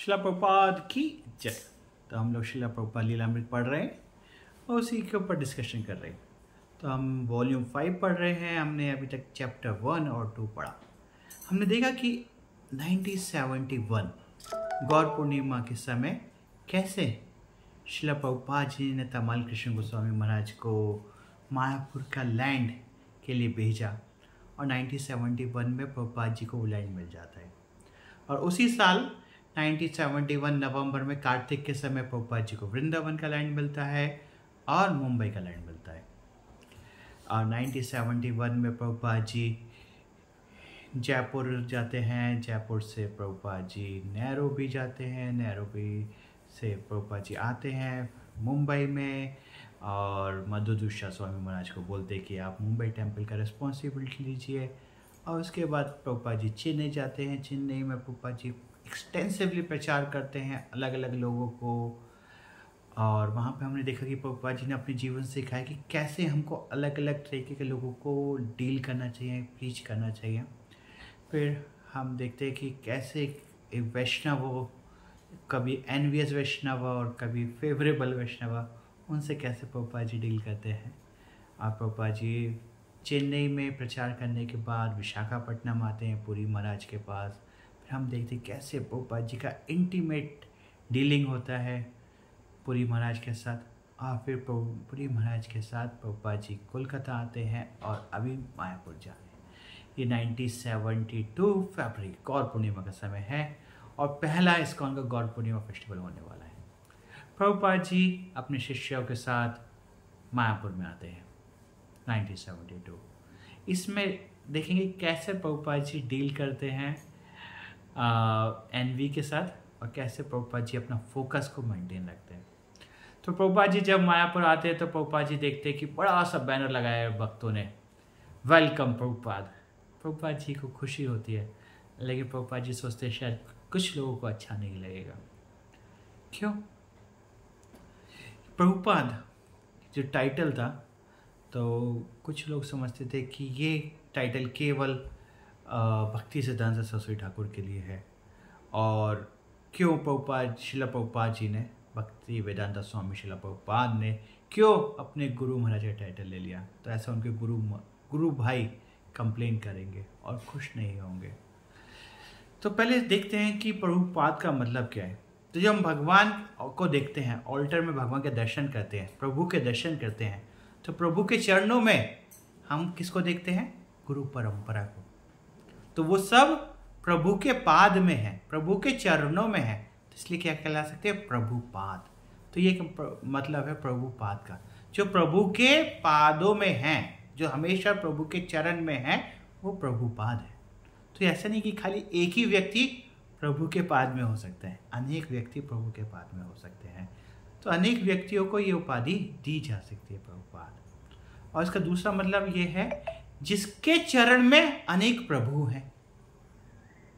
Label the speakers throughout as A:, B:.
A: शिला प्रभुपाद की जय। तो हम लोग शिला प्रभुपाद लीलामृत पढ़ रहे हैं और उसी के ऊपर डिस्कशन कर रहे हैं। तो हम वॉल्यूम 5 पढ़ रहे हैं। हमने अभी तक चैप्टर 1 और 2 पढ़ा। हमने देखा कि 1971 गौर पूर्णिमा के समय कैसे शिला प्रभुपाद जी ने तमाल कृष्ण गोस्वामी महाराज को मायापुर का लैंड के लिए भेजा और 1971 में प्रभुपाद जी को वो लैंड मिल जाता है। और उसी साल 1971 नवंबर में कार्तिक के समय प्रभुपाद जी को वृंदावन का लैंड मिलता है और मुंबई का लैंड मिलता है। और 1971 में प्रभुपाद जी जयपुर जाते हैं। जयपुर से प्रभुपाद जी नैरोबी जाते हैं। नैरोबी से प्रभुपाद जी आते हैं मुंबई में और मधुदूषा स्वामी महाराज को बोलते कि आप मुंबई टेम्पल का रिस्पॉन्सिबिलिटी लीजिए। और उसके बाद प्रभुपाद जी चेन्नई जाते हैं। चेन्नई में प्रभुपाद जी एक्सटेंसिवली प्रचार करते हैं अलग अलग लोगों को। और वहाँ पे हमने देखा कि प्रभुपाद जी ने अपने जीवन से सिखाया कि कैसे हमको अलग अलग तरीके के लोगों को डील करना चाहिए, प्रीच करना चाहिए। फिर हम देखते हैं कि कैसे एक वैष्णव हो, कभी एनवियस वैष्णव और कभी फेवरेबल वैष्णव, उनसे कैसे प्रभुपाद जी डील करते हैं। और प्रभुपाद जी चेन्नई में प्रचार करने के बाद विशाखापट्टनम आते हैं पुरी महाराज के पास। फिर हम देखते हैं कैसे प्रभुपाद जी का इंटीमेट डीलिंग होता है पुरी महाराज के साथ। और फिर पुरी महाराज के साथ प्रभुपाद जी कोलकाता आते हैं और अभी मायापुर जा रहे हैं। ये 1972 फरवरी गौर पूर्णिमा का समय है और पहला इस्कॉन का गौर पूर्णिमा फेस्टिवल होने वाला है। प्रभुपाद जी अपने शिष्यों के साथ मायापुर में आते हैं 1972। इसमें देखेंगे कैसे प्रभुपाद जी डील करते हैं एनवी के साथ और कैसे प्रभुपाद जी अपना फोकस को मेंटेन रखते हैं। तो प्रभुपाद जी जब मायापुर आते हैं तो प्रभुपाद जी देखते हैं कि बड़ा सा बैनर लगाया है भक्तों ने, वेलकम प्रभुपाद। प्रभुपाद जी को खुशी होती है, लेकिन प्रभुपाद जी सोचते हैं शायद कुछ लोगों को अच्छा नहीं लगेगा। क्यों? प्रभुपाद जो टाइटल था तो कुछ लोग समझते थे कि ये टाइटल केवल भक्ति सिद्धांत सरस्वती ठाकुर के लिए है। और क्यों प्रभुपाद शिला प्रभुपाद जी ने, भक्ति वेदांता स्वामी शिला प्रभुपाद ने क्यों अपने गुरु महाराज का टाइटल ले लिया। तो ऐसा उनके गुरु भाई कंप्लेन करेंगे और खुश नहीं होंगे। तो पहले देखते हैं कि प्रभुपाद का मतलब क्या है। तो जब हम भगवान को देखते हैं, ऑल्टर में भगवान के दर्शन करते हैं, प्रभु के दर्शन करते हैं, तो प्रभु के चरणों में हम किसको देखते हैं? गुरु परंपरा को। तो वो सब प्रभु के पाद में है, प्रभु के चरणों में है, तो इसलिए क्या कहला सकते हैं? प्रभुपाद। तो ये मतलब है प्रभुपाद का, जो प्रभु के पादों में हैं, जो हमेशा प्रभु के चरण में हैं, वो प्रभुपाद है। तो ऐसा नहीं कि खाली एक ही व्यक्ति प्रभु के पाद में हो सकता है, अनेक व्यक्ति प्रभु के पाद में हो सकते हैं। तो अनेक व्यक्तियों को ये उपाधि दी जा सकती है प्रभुपाद। और इसका दूसरा मतलब ये है जिसके चरण में अनेक प्रभु हैं,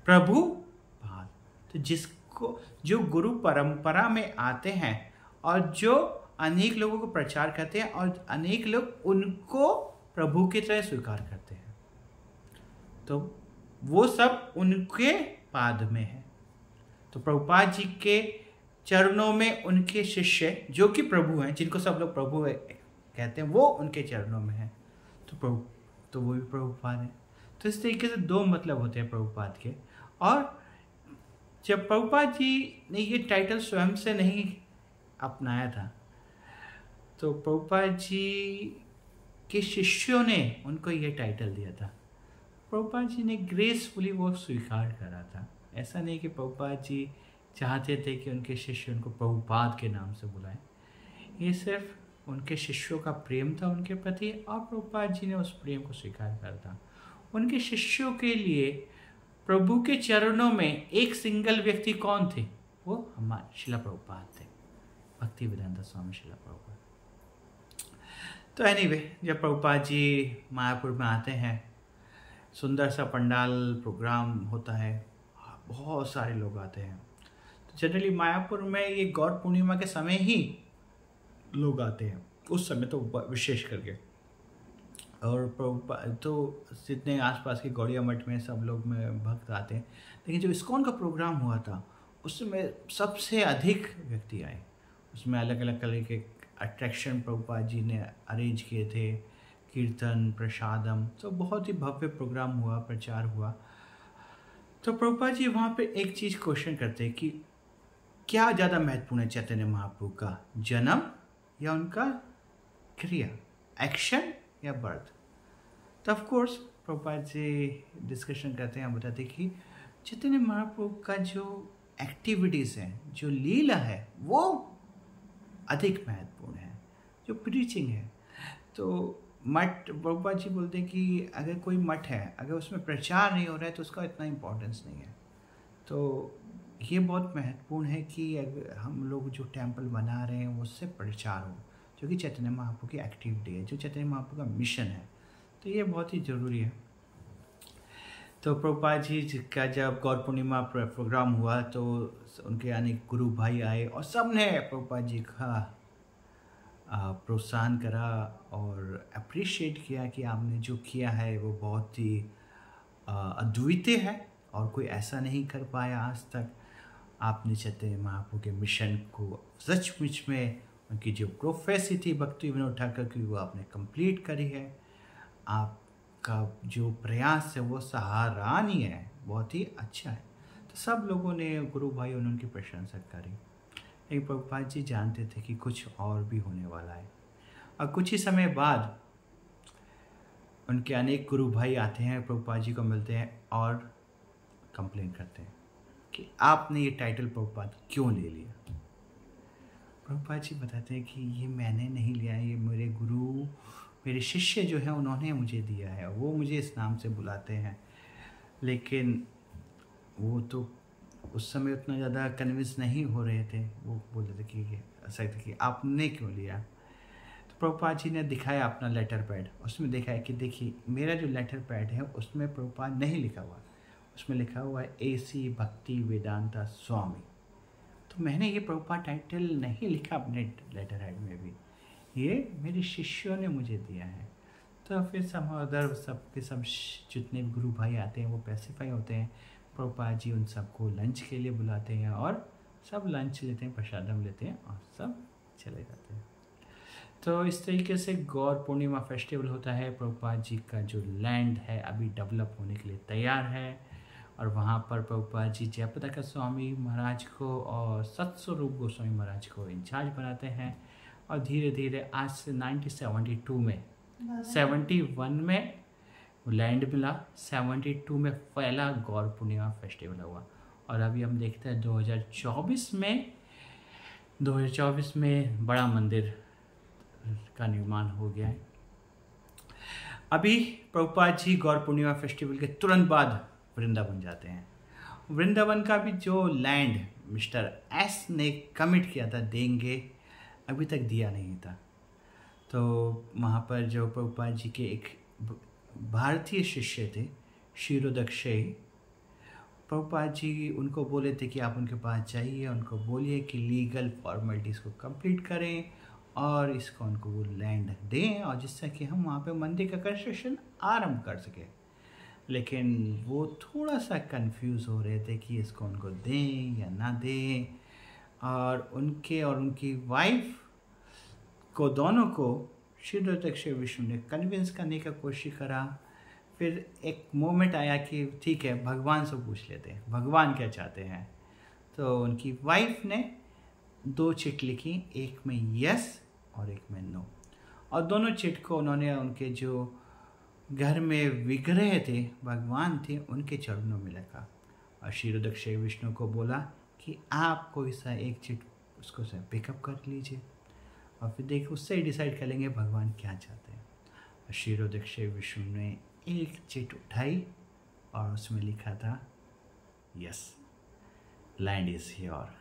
A: प्रभुपाद। तो जिसको जो गुरु परंपरा में आते हैं और जो अनेक लोगों को प्रचार करते हैं और अनेक लोग उनको प्रभु की तरह स्वीकार करते हैं, तो वो सब उनके पाद में है। तो प्रभुपाद जी के चरणों में उनके शिष्य जो कि प्रभु हैं, जिनको सब लोग प्रभु कहते हैं, वो उनके चरणों में हैं, तो वो भी प्रभुपाद है। तो इस तरीके से दो मतलब होते हैं प्रभुपाद के। और जब प्रभुपाद जी ने ये टाइटल स्वयं से नहीं अपनाया था, तो प्रभुपाद जी के शिष्यों ने उनको ये टाइटल दिया था। प्रभुपाद जी ने ग्रेसफुली वो स्वीकार करा था। ऐसा नहीं कि प्रभुपाद जी चाहते थे कि उनके शिष्य उनको प्रभुपाद के नाम से बुलाएं। ये सिर्फ उनके शिष्यों का प्रेम था उनके प्रति और प्रभुपाद जी ने उस प्रेम को स्वीकार करा था। उनके शिष्यों के लिए प्रभु के चरणों में एक सिंगल व्यक्ति कौन थे? वो हमारे शिला प्रभुपाद थे, भक्ति वेदांता स्वामी शिला प्रभुपाद। तो एनीवे, जब प्रभुपाद जी मायापुर में आते हैं, सुंदर सा पंडाल प्रोग्राम होता है, बहुत सारे लोग आते हैं। तो जनरली मायापुर में ये गौर पूर्णिमा के समय ही लोग आते हैं, उस समय तो विशेष करके। और तो जितने आसपास के गौड़िया मठ में सब लोग में भक्त आते हैं। लेकिन जब इस्कॉन का प्रोग्राम हुआ था उसमें सबसे अधिक व्यक्ति आए। उसमें अलग अलग कलर के अट्रैक्शन प्रभुपाद जी ने अरेंज किए थे, कीर्तन, प्रसादम, तो बहुत ही भव्य प्रोग्राम हुआ, प्रचार हुआ। तो प्रभुपाद जी वहाँ पे एक चीज़ क्वेश्चन करते हैं कि क्या ज़्यादा महत्वपूर्ण है चैतन्य महाप्रभु का जन्म या उनका क्रिया, एक्शन या बर्थ। तो of course Prabhupada ji discussion करते हैं, हम बताते हैं कि चैतन्य महाप्रभु का जो एक्टिविटीज़ हैं, जो लीला है, वो अधिक महत्वपूर्ण है, जो प्रीचिंग है। तो मठ, प्रभुपाद जी बोलते हैं कि अगर कोई मठ है, अगर उसमें प्रचार नहीं हो रहा है तो उसका इतना इम्पोर्टेंस नहीं है। तो ये बहुत महत्वपूर्ण है कि अगर हम लोग जो टेम्पल बना रहे हैं उससे प्रचार हो, जो कि चैतन्य महाप्रभु की एक्टिविटी है, जो चैतन्य महाप्रभु का मिशन है। तो ये बहुत ही ज़रूरी है। तो प्रभुपाद जी का जब गौर पूर्णिमा प्रोग्राम हुआ तो उनके अनेक गुरु भाई आए और सब ने प्रभुपाद जी का प्रोत्साहन करा और अप्रिशिएट किया कि आपने जो किया है वो बहुत ही अद्वितीय है और कोई ऐसा नहीं कर पाया आज तक। आपने चैतन्य महाप्रभु के मिशन को सचमुच में, उनकी जो प्रोफेसी थी भक्ति विनोद ठाकुर की, वो आपने कंप्लीट करी है। आपका जो प्रयास है वो सराहनीय है, बहुत ही अच्छा है। तो सब लोगों ने, गुरु भाई, उनकी प्रशंसा करी। लेकिन प्रभुपाद जी जानते थे कि कुछ और भी होने वाला है। और कुछ ही समय बाद उनके अनेक गुरु भाई आते हैं, प्रभुपाद जी को मिलते हैं और कंप्लेन करते हैं कि आपने ये टाइटल प्रभुपाद क्यों ले लिया। प्रभुपाद जी बताते हैं कि ये मैंने नहीं लिया है, ये मेरे गुरु, मेरे शिष्य जो है उन्होंने मुझे दिया है, वो मुझे इस नाम से बुलाते हैं। लेकिन वो तो उस समय उतना ज़्यादा कन्विंस नहीं हो रहे थे। वो बोल रहे थे कि ऐसा था कि आपने क्यों लिया। तो प्रभुपाद जी ने दिखाया अपना लेटर पैड, उसमें देखा है कि देखिए मेरा जो लेटर पैड है उसमें प्रभुपाद नहीं लिखा हुआ, उसमें लिखा हुआ है AC भक्ति वेदांता स्वामी। तो मैंने ये प्रभुपाद टाइटल नहीं लिखा अपने लेटर हेड में भी, ये मेरे शिष्यों ने मुझे दिया है। तो फिर सब अदर सबके सब जितने भी गुरु भाई आते हैं वो पैसिफाई होते हैं। प्रभुपाद जी उन सबको लंच के लिए बुलाते हैं और सब लंच लेते हैं, प्रसादम लेते हैं और सब चले जाते हैं। तो इस तरीके से गौर पूर्णिमा फेस्टिवल होता है। प्रभुपाद जी का जो लैंड है अभी डेवलप होने के लिए तैयार है और वहाँ पर प्रभुपाद जी जयप्रकाश स्वामी महाराज को और सत्स्वरूप गोस्वामी महाराज को इंचार्ज बनाते हैं। और धीरे धीरे आज से 1972 में 71 में लैंड मिला, 72 में पहला गौर पूर्णिमा फेस्टिवल हुआ। और अभी हम देखते हैं 2024 में बड़ा मंदिर का निर्माण हो गया है। अभी प्रभुपाद जी गौर पूर्णिमा फेस्टिवल के तुरंत बाद वृंदावन जाते हैं। वृंदावन का भी जो लैंड मिस्टर एस ने कमिट किया था देंगे, अभी तक दिया नहीं था। तो वहाँ पर जो प्रभुपाद जी के एक भारतीय शिष्य थे क्षीरोदक्षेय, प्रभुपाद जी उनको बोले थे कि आप उनके पास जाइए, उनको बोलिए कि लीगल फॉर्मेलिटीज़ को कंप्लीट करें और इसको उनको वो लैंड दें और जिससे कि हम वहाँ पे मंदिर का कंस्ट्रक्शन आरंभ कर सकें। लेकिन वो थोड़ा सा कंफ्यूज हो रहे थे कि इसको उनको दें या ना दें। और उनके और उनकी वाइफ को, दोनों को क्षीरोदक्षेय विष्णु ने कन्विंस करने का कोशिश करा। फिर एक मोमेंट आया कि ठीक है, भगवान से पूछ लेते हैं भगवान क्या चाहते हैं। तो उनकी वाइफ ने 2 चिट लिखी, एक में यस और एक में नो। और दोनों चिट को उन्होंने उनके जो घर में विग्रह थे, भगवान थे, उनके चरणों में रखा। और क्षीरोदक्षेय विष्णु को बोला कि आप कोई सा एक चिट उसको से पिकअप कर लीजिए और फिर देखिए उससे ही डिसाइड कर लेंगे भगवान क्या चाहते हैं। और क्षीरोदक्षेय विष्णु ने एक चिट उठाई और उसमें लिखा था यस, लैंड इज़ योर।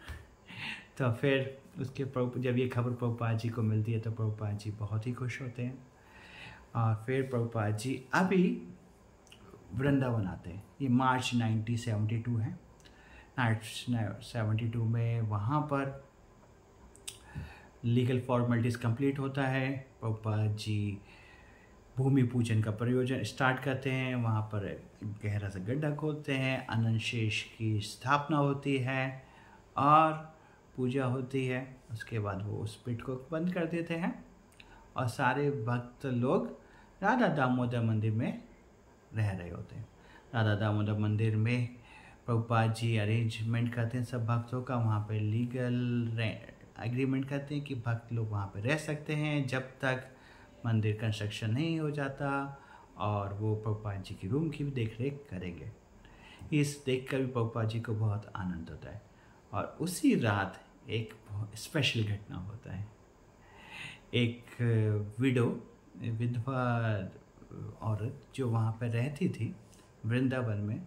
A: तो फिर उसके जब ये खबर प्रभुपाद जी को मिलती है तो प्रभुपाद जी बहुत ही खुश होते हैं। और फिर प्रभुपाद जी अभी वृंदावन आते हैं। ये मार्च 1972 है। 1972 में वहाँ पर लीगल फॉर्मेलिटीज़ कंप्लीट होता है। प्रभुपाद जी भूमि पूजन का प्रयोजन स्टार्ट करते हैं। वहाँ पर गहरा सा गड्ढा खोदते हैं, अनंत शेष की स्थापना होती है और पूजा होती है। उसके बाद वो उस पिट को बंद कर देते हैं और सारे भक्त लोग राधा दामोदर मंदिर में रह रहे होते हैं। राधा दामोदर मंदिर में प्रभुपाद जी अरेंजमेंट करते हैं सब भक्तों का, वहाँ पे लीगल एग्रीमेंट करते हैं कि भक्त लोग वहाँ पे रह सकते हैं जब तक मंदिर कंस्ट्रक्शन नहीं हो जाता, और वो प्रभुपाद जी की रूम की भी देख रेख करेंगे। इस देख कर भी प्रभुपाद जी को बहुत आनंद होता है। और उसी रात एक स्पेशल घटना होता है। एक विधवा औरत जो वहाँ पर रहती थी वृंदावन में,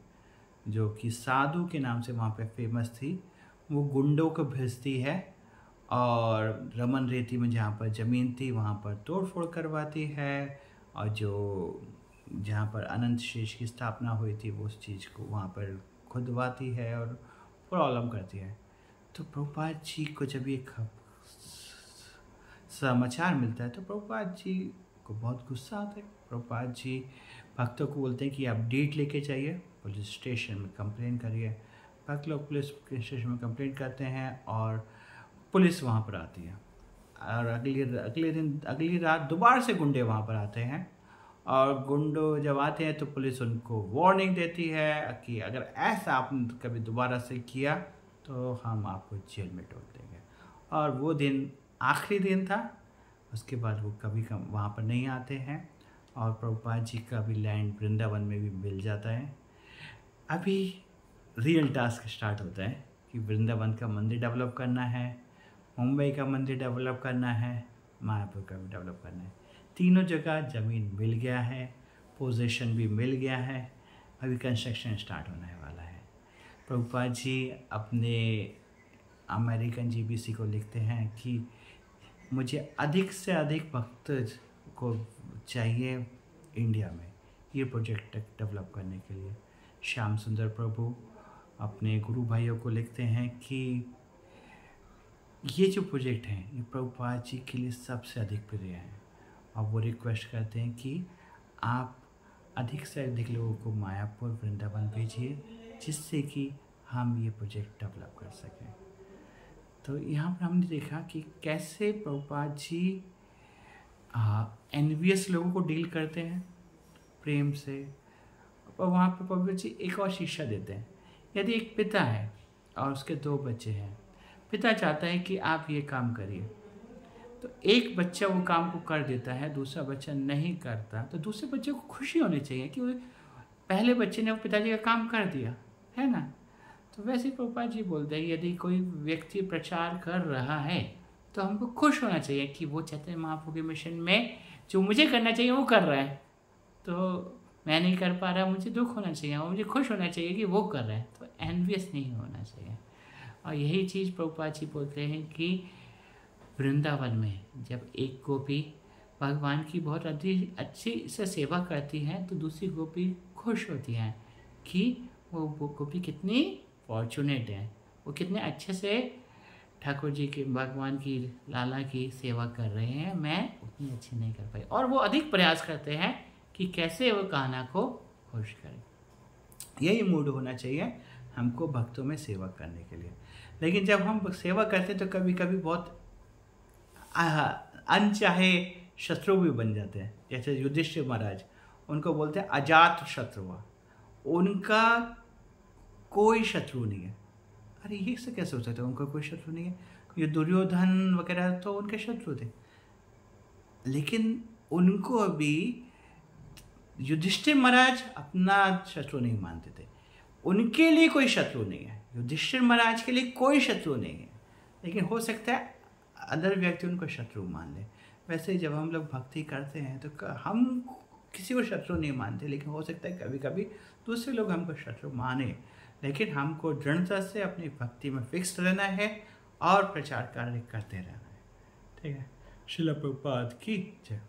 A: जो कि साधु के नाम से वहाँ पे फेमस थी, वो गुंडों को भेजती है और रमन रेती में जहाँ पर ज़मीन थी वहाँ पर तोड़ फोड़ करवाती है, और जो जहाँ पर अनंत शेष की स्थापना हुई थी वो उस चीज़ को वहाँ पर खुदवाती है और प्रॉब्लम करती है। तो प्रभुपाद जी को जब ये समाचार मिलता है तो प्रभुपाद जी को बहुत गुस्सा आता है। प्रभुपाद जी भक्तों को बोलते हैं कि आप डेट लेके जाइए, पुलिस स्टेशन में कंप्लेन करिए। भक्त लोग पुलिस स्टेशन में कंप्लेन करते हैं और पुलिस वहाँ पर आती है, और अगली रात दोबारा से गुंडे वहाँ पर आते हैं, और गुंडों जब आते हैं तो पुलिस उनको वार्निंग देती है कि अगर ऐसा आपने कभी दोबारा से किया तो हम आपको जेल में डाल देंगे। और वो दिन आखिरी दिन था, उसके बाद वो कभी वहाँ पर नहीं आते हैं, और प्रभुपाद जी का भी लैंड वृंदावन में भी मिल जाता है। अभी रियल टास्क स्टार्ट होता है कि वृंदावन का मंदिर डेवलप करना है, मुंबई का मंदिर डेवलप करना है, मायापुर का भी डेवलप करना है। तीनों जगह ज़मीन मिल गया है, पोजीशन भी मिल गया है, अभी कंस्ट्रक्शन स्टार्ट होने वाला है। प्रभुपाद जी अपने अमेरिकन जीबीसी को लिखते हैं कि मुझे अधिक से अधिक भक्त को चाहिए इंडिया में ये प्रोजेक्ट डेवलप करने के लिए। श्याम सुंदर प्रभु अपने गुरु भाइयों को लिखते हैं कि ये जो प्रोजेक्ट हैं ये प्रभुपाद जी के लिए सबसे अधिक प्रिय हैं, और वो रिक्वेस्ट करते हैं कि आप अधिक से अधिक लोगों को मायापुर वृंदावन भेजिए जिससे कि हम ये प्रोजेक्ट डेवलप कर सकें। तो यहाँ पर हमने देखा कि कैसे प्रभुपाद जी एनवियस लोगों को डील करते हैं प्रेम से। और वहाँ पर प्रभुपाद जी एक और शिक्षा देते हैं। यदि एक पिता है और उसके 2 बच्चे हैं, पिता चाहता है कि आप ये काम करिए, तो एक बच्चा वो काम को कर देता है, दूसरा बच्चा नहीं करता, तो दूसरे बच्चे को खुशी होनी चाहिए कि पहले बच्चे ने वो पिताजी का काम कर दिया है ना। तो वैसे प्रभुपाद जी बोलते हैं यदि कोई व्यक्ति प्रचार कर रहा है तो हमको खुश होना चाहिए कि वो चैतन्य महाप्रभु के मिशन में जो मुझे करना चाहिए वो कर रहा है, तो मैं नहीं कर पा रहा, मुझे दुख होना चाहिए, और मुझे खुश होना चाहिए कि वो कर रहा है, तो एनवियस नहीं होना चाहिए। और यही चीज़ प्रभुपाद जी बोलते हैं कि वृंदावन में जब एक गोपी भगवान की बहुत अच्छी से सेवा करती है तो दूसरी गोपी खुश होती हैं कि वो गोपी कितनी फॉर्चुनेट है, वो कितने अच्छे से ठाकुर जी के भगवान की लाला की सेवा कर रहे हैं, मैं उतनी अच्छी नहीं कर पाई। और वो अधिक प्रयास करते हैं कि कैसे वो कान्हा को खुश करें। यही मूड होना चाहिए हमको भक्तों में सेवा करने के लिए। लेकिन जब हम सेवा करते हैं तो कभी कभी बहुत अनचाहे शत्रु भी बन जाते हैं। जैसे युधिष्ठिर महाराज, उनको बोलते हैं अजात शत्रुआ, उनका कोई शत्रु नहीं है। अरे ये से कैसे हो सकता है उनका कोई शत्रु नहीं है? ये दुर्योधन वगैरह तो उनके शत्रु थे, लेकिन उनको अभी युधिष्ठिर महाराज अपना शत्रु नहीं मानते थे। उनके लिए कोई शत्रु नहीं है, युधिष्ठिर महाराज के लिए कोई शत्रु नहीं है, लेकिन हो सकता है अदर व्यक्ति उनको शत्रु मान ले। वैसे जब हम लोग भक्ति करते हैं तो हम किसी को शत्रु नहीं मानते, लेकिन हो सकता है कभी कभी दूसरे लोग हमको शत्रु माने, लेकिन हमको दृढ़ता से अपनी भक्ति में फिक्स रहना है और प्रचार कार्य करते रहना है। ठीक है। श्रील प्रभुपाद की जय।